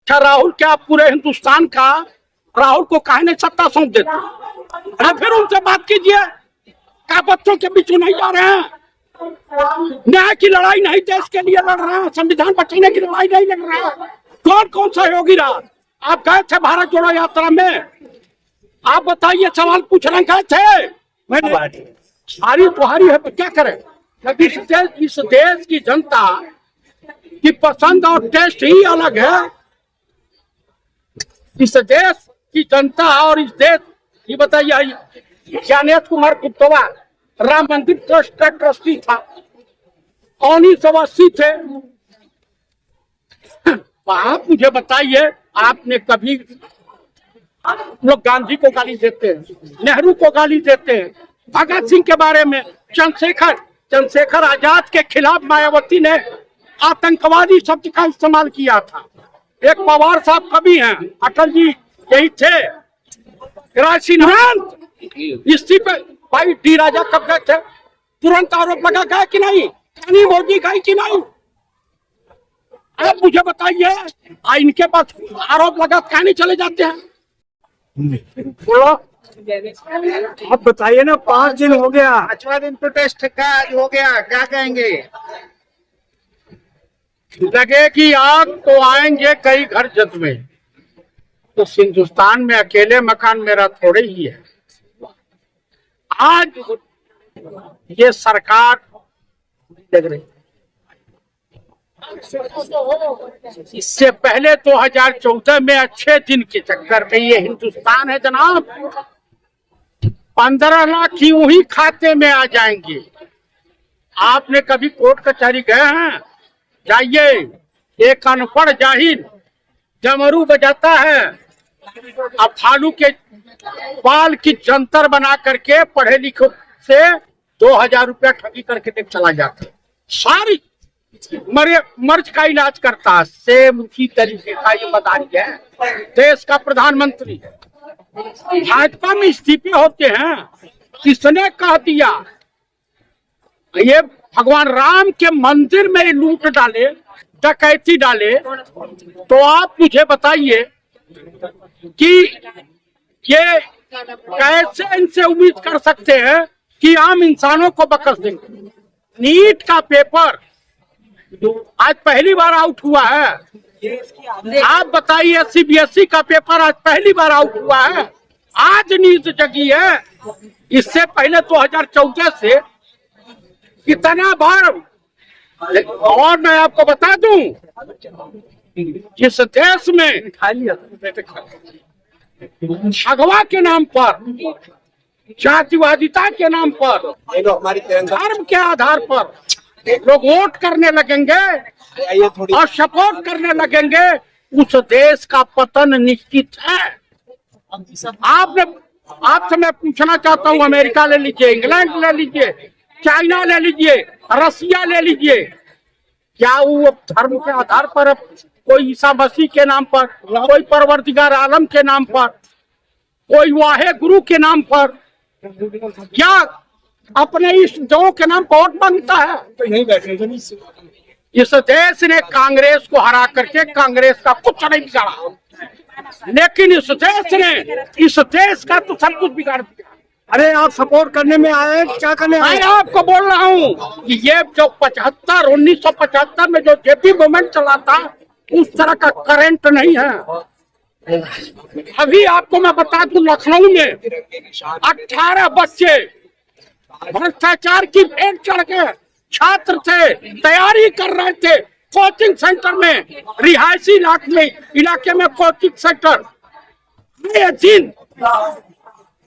अच्छा राहुल क्या पूरे हिंदुस्तान का राहुल को काहे नहीं सत्ता सौंप देते? फिर उनसे बात कीजिए, क्या बच्चों के बीच नहीं जा रहे हैं? न्याय की लड़ाई नहीं देश के लिए लड़ रहे हैं, संविधान बचाने की लड़ाई नहीं लड़ रहे हैं। कौन कौन सहयोगी रहा? आप गए थे भारत जोड़ो यात्रा में, आप बताइए, सवाल पूछ रहे गए थे? हारी तो हारी है तो क्या करें? इस देश की जनता की पसंद और टेस्ट ही अलग है। इस देश की जनता और इस देश, ये बताइए, ज्ञानेश कुमार गुप्तवा राम मंदिर ट्रस्ट का ट्रस्टी था, 1980 थे। आप मुझे बताइए, आपने कभी, लोग गांधी को गाली देते हैं, नेहरू को गाली देते हैं, भगत सिंह के बारे में, चंद्रशेखर आजाद के खिलाफ मायावती ने आतंकवादी शब्द का इस्तेमाल किया था। एक पवार साहब कवि हैं, अटल जी यही थे, राजसिंहांत इस्तीफे, भाई डी राजा कब गए थे? तुरंत आरोप लगा गया कि नहीं? कानी मोदी गई कि नहीं? आप मुझे बताइए, इनके पास आरोप लगा कहने चले जाते हैं। बोलो, आप बताइए ना, 5 दिन हो गया, 5वां दिन प्रोटेस्ट का आज हो गया, क्या कहेंगे? लगेगी आग तो आएंगे कई घर जद में। तो हिंदुस्तान में अकेले मकान मेरा थोड़े ही है। आज ये सरकार लग रही, इससे पहले 2014 में अच्छे दिन के चक्कर में, ये हिंदुस्तान है जनाब, 15 लाख यूं ही खाते में आ जाएंगे। आपने कभी कोर्ट कचहरी गए हैं? जाइए, एक अनपढ़ जाहिल डमरू बजाता है, अब भालू के बाल की जंतर बना करके पढ़े लिखे से 2000 रुपया ठगी करके देख चला जाता है। सारी मर्ज का इलाज करता है। सेम उसी तरीके का ये मदारी है देश का प्रधानमंत्री। भाजपा में इस्तीफे होते हैं, किसने कह दिया? ये भगवान राम के मंदिर में लूट डाले, डकैती डाले, तो आप मुझे बताइए कि ये कैसे इनसे उम्मीद कर सकते हैं कि आम इंसानों को बकस देंगे? नीट का पेपर आज पहली बार आउट हुआ है। आप बताइए, सीबीएसई का पेपर आज पहली बार आउट हुआ है, आज नींद जगी है। इससे पहले 2014 से कितना बार, और मैं आपको बता दूं, जिस देश में भगवा के नाम पर, जातिवादिता के नाम पर, धर्म के आधार पर लोग वोट करने लगेंगे और सपोर्ट करने लगेंगे, उस देश का पतन निश्चित है। आपसे मैं पूछना चाहता हूँ, अमेरिका ले लीजिए, इंग्लैंड ले लीजिए, चाइना ले लीजिए, रसिया ले लीजिए, क्या वो धर्म के आधार पर, कोई ईसा मसीह के नाम पर, कोई परवरदिगार आलम के नाम पर, कोई वाहे गुरु के नाम पर, क्या अपने इस दो के नाम पर वोट मांगता है? तो यही बैठे थे। इस देश ने कांग्रेस को हरा करके कांग्रेस का कुछ नहीं बिगाड़ा, लेकिन इस देश का तो सब कुछ बिगाड़ दिया। अरे आप सपोर्ट करने में आए, क्या करने आए? मैं आपको बोल रहा हूँ कि ये जो 1975 में जो जेपी मूवमेंट चला था, उस तरह का करंट नहीं है। अभी आपको मैं बता दूं, लखनऊ में 18 बच्चे भ्रष्टाचार की भेंट चढ़ के छात्र थे, तैयारी कर रहे थे कोचिंग सेंटर में, रिहायशी इलाके में कोचिंग सेंटर। ये दिन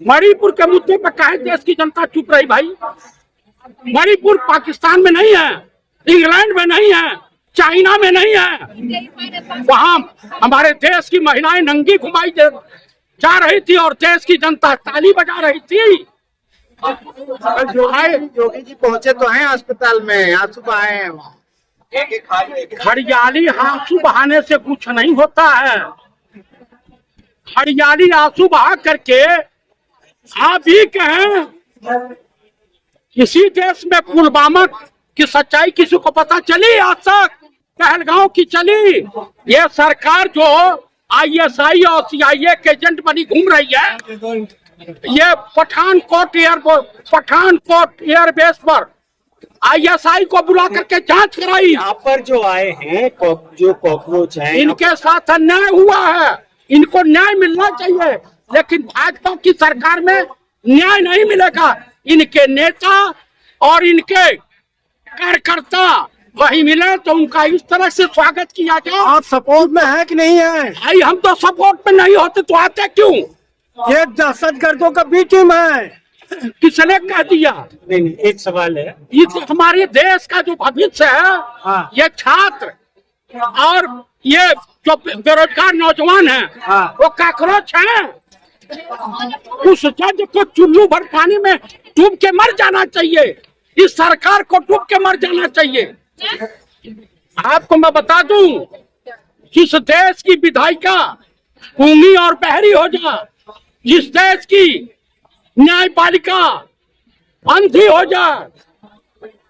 मणिपुर के मुद्दे पर काहे देश की जनता चुप रही? भाई, मणिपुर पाकिस्तान में नहीं है, इंग्लैंड में नहीं है, चाइना में नहीं है। वहां हमारे देश की महिलाएं नंगी घुमाई जा रही थी और देश की जनता ताली बजा रही थी। योगी जी पहुंचे तो हैं अस्पताल में, आंसू बहाए हैं वहाँ। हरियाली आंसू बहाने से कुछ नहीं होता है। हरियाली आंसू बहा करके आप ही कहें, किसी देश में पुलवामा की सच्चाई किसी को पता चली आज तक? पहलगांव की चली। ये सरकार जो ISI और CIA के एजेंट बनी घूम रही है, ये पठानकोट एयरबेस पर ISI को बुला करके जांच कराई। यहाँ पर जो आए हैं जो कॉकरोच हैं, इनके साथ अन्याय हुआ है, इनको न्याय मिलना चाहिए, लेकिन भाजपा की सरकार में न्याय नहीं मिलेगा। इनके नेता और इनके कार्यकर्ता वही मिले तो उनका इस तरह से स्वागत किया जाए। आप सपोर्ट में है कि नहीं है? भाई हम तो सपोर्ट में नहीं होते तो आते क्यों? ये दहशतगर्दों का बी टीम है। किसने कह दिया? नहीं, एक सवाल है। ये हमारे देश का जो भविष्य है, हाँ। ये छात्र और ये जो बेरोजगार नौजवान हैं, हाँ। वो काकरोच हैं। उस जज को चुल्लू भर पानी में डूब के मर जाना चाहिए। इस सरकार को डूब के मर जाना चाहिए। आपको मैं बता दूं, जिस देश की विधायिका गूंगी और बहरी हो जा, जिस देश की न्यायपालिका अंधी हो जाए,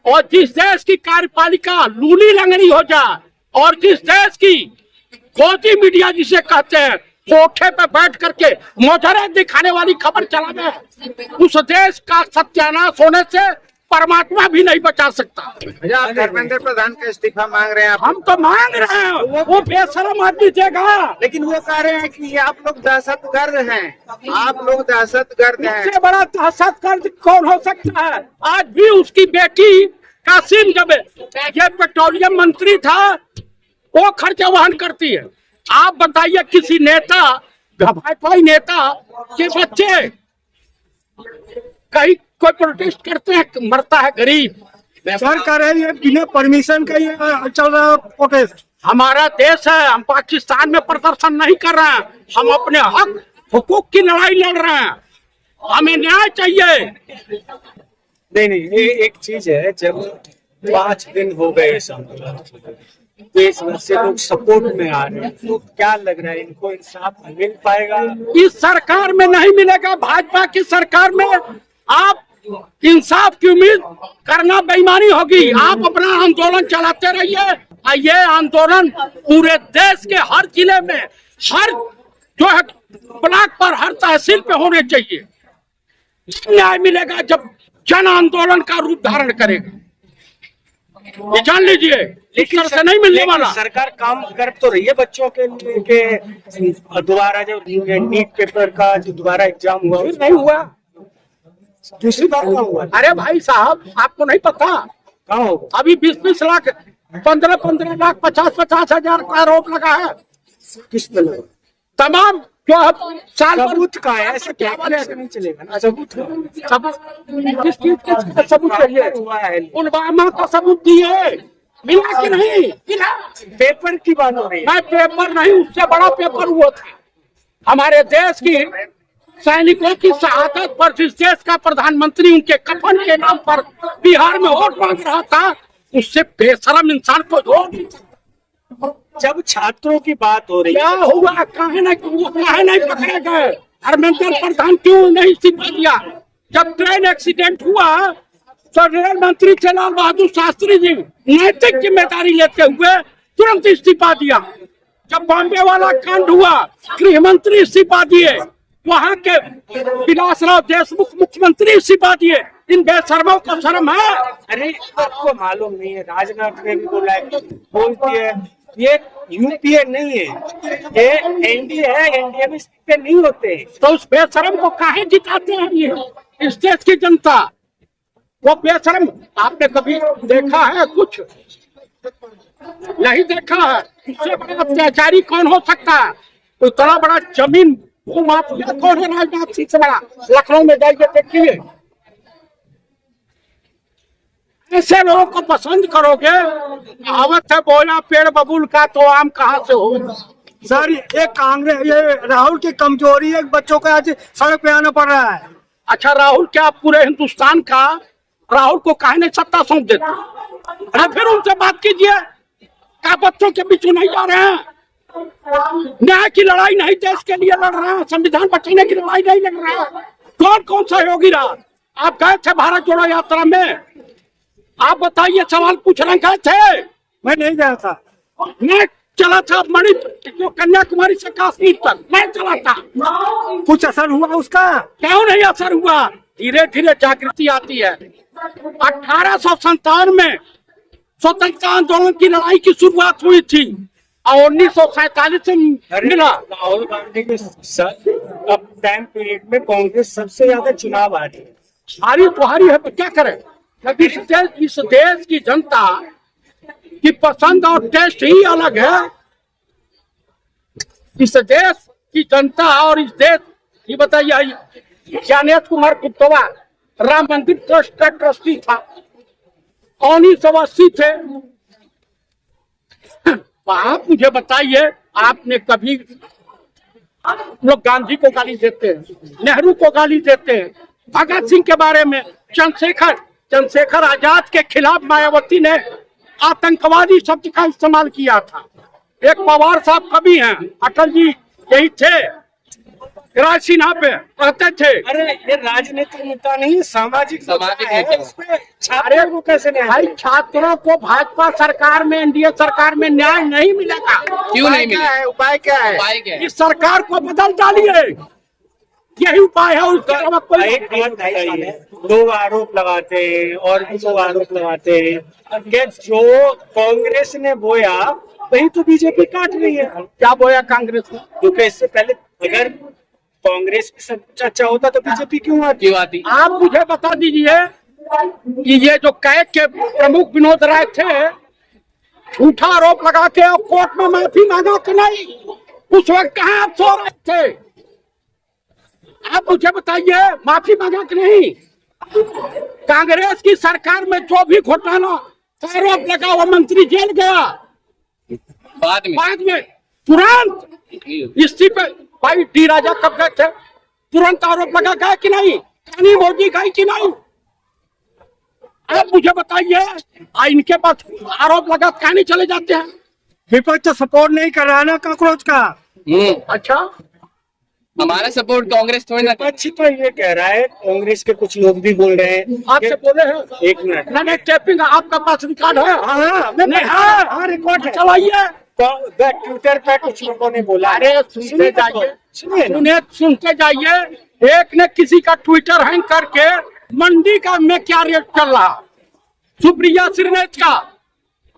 और जिस देश की कार्यपालिका लूली लंगड़ी हो जाए, और जिस देश की खोजी मीडिया जिसे कहते हैं, कोठे पे बैठ करके मोजरे दिखाने वाली खबर चलावे, उस देश का सत्यानाश होने से परमात्मा भी नहीं बचा सकता। भैया धर्मेंद्र प्रधान का इस्तीफा मांग रहे हैं आप। हम तो मांग रहे हैं, वो बेशरम आदमी देगा। लेकिन वो कह रहे हैं कि ये आप लोग दहशतगर्द हैं, आप लोग दहशतगर्द हैं। इससे बड़ा दहशतगर्द कौन हो सकता है? आज भी उसकी बेटी कासिम, जब ये पेट्रोलियम मंत्री था, वो खर्चा वहन करती है। आप बताइए, किसी नेता, भाजपा नेता के बच्चे कहीं कोई प्रोटेस्ट करते हैं, मरता है गरीब। सर कह रहे हैं ये बिना परमिशन का ये चल रहा है प्रोटेस्ट। हमारा देश है, हम पाकिस्तान में प्रदर्शन नहीं कर रहे हैं, हम अपने हक हुकूक की लड़ाई लड़ रहे हैं। हमें न्याय चाहिए। नहीं, ये एक चीज है, जब 5 दिन हो गए इस आंदोलन, देश भर से लोग सपोर्ट में आ रहे हैं, तो क्या लग रहा है इनको इंसाफ मिल पाएगा? इस सरकार में नहीं मिलेगा। भाजपा की सरकार में आप इंसाफ की उम्मीद करना बेईमानी होगी। आप अपना आंदोलन चलाते रहिए। ये आंदोलन पूरे देश के हर जिले में, हर जो है ब्लॉक पर, हर तहसील पे होने चाहिए। न्याय मिलेगा जब जन आंदोलन का रूप धारण करेगा। ये जान लीजिए, इस तरह से नहीं मिलने वाला। सरकार काम कर तो रही है बच्चों के लिए कि दोबारा जो नीट पेपर का जो दोबारा एग्जाम हुआ, फिर नहीं हुआ, दूसरी बार कहाँ हुआ? अरे भाई साहब, आपको नहीं पता? कहाँ होगा? अभी 20-20 लाख, 15-15 लाख, 50-50 हजार का आरोप लगा है। किस पे लगा? तमाम जो अब साल भर सबूत का है, ऐसे क्या ऐसे नहीं चलेगा ना। सबूत किस चीज का सबूत चाहिए? हुआ है, पुलवामा का सबूत दिए, मिला कि नहीं मिला? पेपर की बात हो रही है। मैं पेपर नहीं, उससे बड़ा पेपर हुआ था। हमारे देश की सैनिकों की शहादत पर जिस देश का प्रधानमंत्री उनके कफन के नाम पर बिहार में वोट मांग रहा था, उससे बेशरम इंसान को वोट। जब छात्रों की बात हो रही क्या है, हुआ? काहे नहीं पकड़े गए? धर्मेंद्र प्रधान क्यों नहीं इस्तीफा दिया? जब ट्रेन एक्सीडेंट हुआ तो रेल मंत्री थे लाल बहादुर शास्त्री जी, नैतिक जिम्मेदारी लेते हुए तुरंत इस्तीफा दिया। जब बॉम्बे वाला कांड हुआ, गृह मंत्री इस्तीफा दिए। वहाँ के विलासराव देशमुख मुख्यमंत्री इस्तीफा दिए। इन बेशर्मों को शर्म है? अरे आपको मालूम नहीं है, राजनाथ ने भी बोला है, बोलती है ये यूपीए नहीं है, ये एनडीए है, एनडीए में इस्तीफे नहीं होते। तो उस बेशरम को काहे जिताते हैं ये इस देश की जनता? वो बेशरम आपने कभी देखा है? कुछ नहीं देखा है। इससे बड़ा अत्याचारी कौन हो सकता है? तो इतना बड़ा जमीन भूमाफिया कौन है राजनाथ सिंह से बड़ा? लखनऊ में जाइए देखिए। ऐसे लोगों को पसंद करोगे? कहावत है, बोला पेड़ बबूल का तो आम कहाँ से हो? सर ये कांग्रेस, ये राहुल की कमजोरी है, बच्चों को आज सड़क पे आना पड़ रहा है। अच्छा, राहुल क्या पूरे हिंदुस्तान का? राहुल को काहे नहीं सत्ता सौंप देते? अरे फिर उनसे बात कीजिए। क्या बच्चों के बीच नहीं जा रहे हैं? न्याय की लड़ाई नहीं देश के लिए लड़ रहे हैं, संविधान बचाने की लड़ाई नहीं लड़ रहे हैं। कौन सहयोगी रहा? आप गए थे भारत जोड़ो यात्रा में? आप बताइए, सवाल पूछ रहे गए थे? मैं नहीं गया था। मैं चला था मणिपुर कन्याकुमारी से कश्मीर तक, मैं चला था। कुछ असर हुआ उसका? क्यों नहीं असर हुआ? धीरे धीरे जागृति आती है। 1857 में स्वतंत्रता आंदोलन की लड़ाई की शुरुआत हुई थी और 1947 से मिला। राहुल गांधी के अब टाइम पीरियड में कांग्रेस सबसे ज्यादा चुनाव आ रही है। हारी तो हारी है, तो क्या करें? क्योंकि इस देश की जनता की पसंद और टेस्ट ही अलग है। इस देश की जनता और इस देश ये बताइए, ज्ञानेश कुमार गुप्तवा राम मंदिर ट्रस्ट का ट्रस्टी था, 1980 थे। आप मुझे बताइए, आपने कभी लोग गांधी को गाली देते हैं, नेहरू को गाली देते हैं, भगत सिंह के बारे में, चंद्रशेखर आजाद के खिलाफ मायावती ने आतंकवादी शब्द का इस्तेमाल किया था। एक पवार साहब कवि हैं, अटल जी यही थे, राज सिन्हा पे कहते थे। अरे ये राजनीतिक मुद्दा नहीं, सामाजिक है। उसमें छात्रों को कैसे न्याय? भाई छात्रों को भाजपा सरकार में, एनडीए सरकार में न्याय नहीं मिलेगा। क्यों नहीं मिलेगा? उपाय क्या है? उपाय क्या है? इस सरकार को बदल डालिए, यही उपाय है। उसके अलावा कोई लोग आरोप लगाते हैं और भी लोग आरोप लगाते हैं कि जो कांग्रेस ने बोया वही तो बीजेपी काट रही है। क्या बोया कांग्रेस ने? क्योंकि इससे पहले अगर कांग्रेस की सब कुछ अच्छा होता तो बीजेपी क्यों आती? आप मुझे बता दीजिए कि ये जो कैग के प्रमुख विनोद राय थे, झूठा आरोप लगा के और कोर्ट में माफी मांगा कि नहीं? उस वक्त कहाँ आप सो रहे थे? आप मुझे बताइए, माफी मांगा कि नहीं? कांग्रेस की सरकार में जो भी घोटाला आरोप लगा वो मंत्री जेल गया, बाद में तुरंत इस्तीफे। भाई डी राजा कब गए थे? तुरंत आरोप लगा गया कि नहीं? कानी मोदी गई कि नहीं? आप मुझे बताइए, इनके पास आरोप लगा कहानी चले जाते हैं। विपक्ष तो सपोर्ट नहीं कर रहा ना कांग्रेस का। अच्छा, हमारा सपोर्ट कांग्रेस थोड़ी ना। विपक्ष तो ये कह रहा है, कांग्रेस के कुछ लोग भी बोल रहे हैं। आपसे बोले हैं? एक मिनट, नहीं टेपिंग आपका पास रिकॉर्ड है? हाँ रिकॉर्ड है। चलाइए। ट्विटर पे कुछ लोगों ने बोला। अरे सुनते जाइए, सुनते जाइए। एक ने किसी का ट्विटर हैंग करके मंडी का में क्या रेट चल रहा, सुप्रिया श्रीनेत का,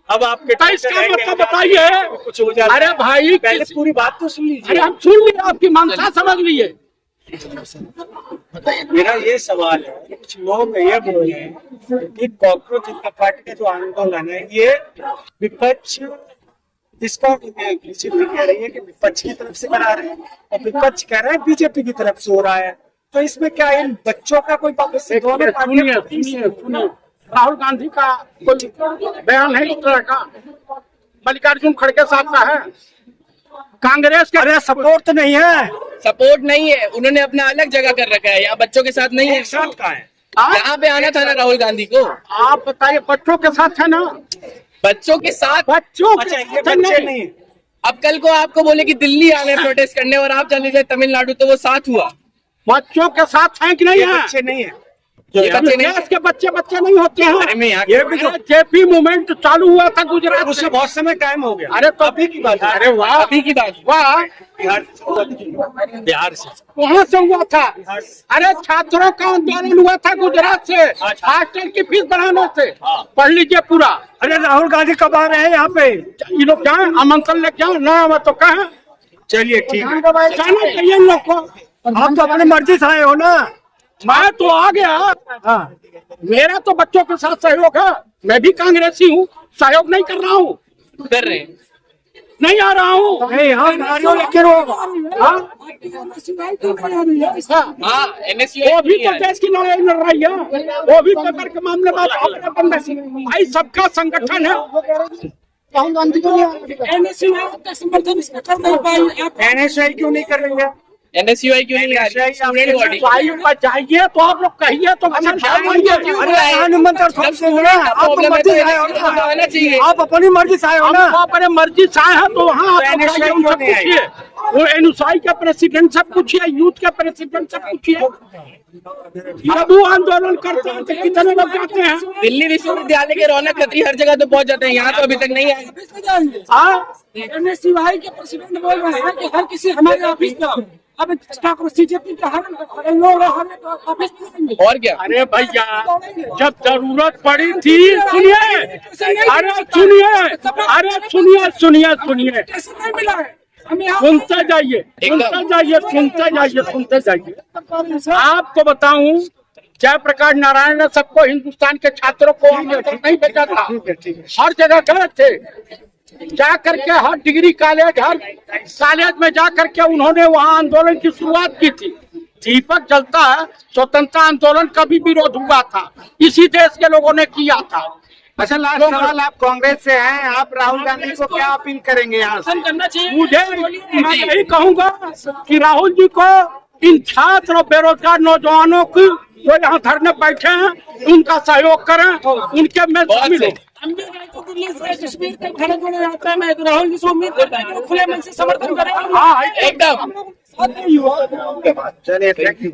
अब आपके तो इसका मतलब बताइए। कुछ हो जाता। अरे भाई पहले पूरी बात तो सुन लीजिए। अरे हम सुन लिए, आपकी मंशा समझ लिए। मेरा ये सवाल है, कुछ लोग ये बोल रहे हैं कि कॉकरोच जनता पार्टी का जो आंदोलन है ये विपक्ष इसको बीजेपी कह रही है कि विपक्ष की तरफ से करा रहे हैं और विपक्ष कह रहा है बीजेपी की तरफ से हो रहा है। तो इसमें क्या इन बच्चों का कोई सुनिए, राहुल गांधी का कोई बयान है इस तरह का? मल्लिकार्जुन खड़गे साहब का है? कांग्रेस के अरे सपोर्ट नहीं है, सपोर्ट नहीं है, उन्होंने अपना अलग जगह कर रखा है, यहाँ बच्चों के साथ नहीं है। साथ का है, यहाँ पे आना था ना राहुल गांधी को। आप बताइए, बच्चों के साथ है ना? बच्चों के साथ, बच्चों अच्छा के ये साथ बच्चे नहीं। नहीं। अब कल को आपको बोले कि दिल्ली आ गए प्रोटेस्ट करने और आप चले गए तमिलनाडु, तो वो साथ हुआ। बच्चों के साथ हैं कि नहीं ये है? बच्चे नहीं है, ये बच्चे नहीं, देश के बच्चे नहीं होते हैं। अरे मैं यहाँ ये भी तो जेपी मूवमेंट चालू हुआ था गुजरात उससे से। बहुत समय टाइम हो गया। अरे तो अभी की बात है। अरे वाह, अभी की बात। वाह, बिहार से वहाँ से हुआ था। अरे छात्रों का आंदोलन हुआ था गुजरात से, हॉस्टल की फीस बढ़ाने से। पढ़ लीजिए पूरा। अरे राहुल गांधी कब आ रहे हैं यहाँ पे? ये लोग जाए, आमंत्रण लेके जाओ ना, मैं तो कहा चलिए ठीक है, जाना चाहिए इन लोग को। आप तो अपनी मर्जी से आए हो ना। मैं तो आ गया, हाँ मेरा तो बच्चों के साथ सहयोग है। मैं भी कांग्रेसी हूँ, सहयोग नहीं कर रहा हूँ, कर रहे हैं। नहीं आ रहा हूँ। नहीं, हम नारियों लेके रहो। हाँ? हाँ वो भी तो देश की लड़ाई लड़ रही है, वो भी पेपर के मामले में भाई सबका संगठन है। राहुल गांधी को समर्थन कर नहीं पाई। एनएसआई क्यों नहीं कर रही है? एनएसयूआई क्यों नहीं आ रही? स्टूडेंट बॉडी जाइए तो आप लोग कहिए तो अरे आप मर्जी से आए हो ना, आना चाहिए। आप अपनी मर्जी से आए हो ना। अपने मर्जी से आए हैं तो वहाँ NSI क्यों नहीं आई? वो एनएसआई का प्रेसिडेंट सब कुछ है, यूथ का प्रेसिडेंट सब कुछ है। जब वो आंदोलन करते हैं तो कितने लोग जाते हैं? दिल्ली विश्वविद्यालय के रौनक खत्री हर जगह तो पहुंच जाते हैं, यहाँ तो अभी तक नहीं आए। हाँ, एनएसयूआई के प्रेसिडेंट बोल रहे हैं कि हर किसी हमारे ऑफिस में अब बीजेपी के हर लोग हमारे ऑफिस में आएंगे। और क्या, अरे भैया जब जरूरत पड़ी थी, सुनिए, अरे सुनिए, कैसे नहीं मिला है? हम यहाँ सुनते जाइए। आपको बताऊं, जयप्रकाश नारायण ने सबको, हिंदुस्तान के छात्रों को नहीं भेजा था, हर जगह गए थे। जा करके हर डिग्री कॉलेज, हर कॉलेज में जा करके उन्होंने वहाँ आंदोलन की शुरुआत की थी। दीपक जलता है, स्वतंत्रता आंदोलन का भी विरोध हुआ था, इसी देश के लोगों ने किया था। अच्छा, लास्ट सवाल, आप कांग्रेस से हैं, आप राहुल गांधी को क्या अपील करेंगे यहाँ से? करना चाहिए। मैं यही कहूँगा कि राहुल जी को, इन छात्र और बेरोजगार नौजवानों की जो यहाँ धरने बैठे हैं, उनका सहयोग करें, उनके में शामिल हो। हम भी गए थे दिल्ली से, कश्मीर तक खड़े होने जाते हैं। मैं तो राहुल जी से उम्मीद करता है कि वो खुले मन से समर्थन करेंगे। हाँ, एकदम। चलिए, थैंक यू।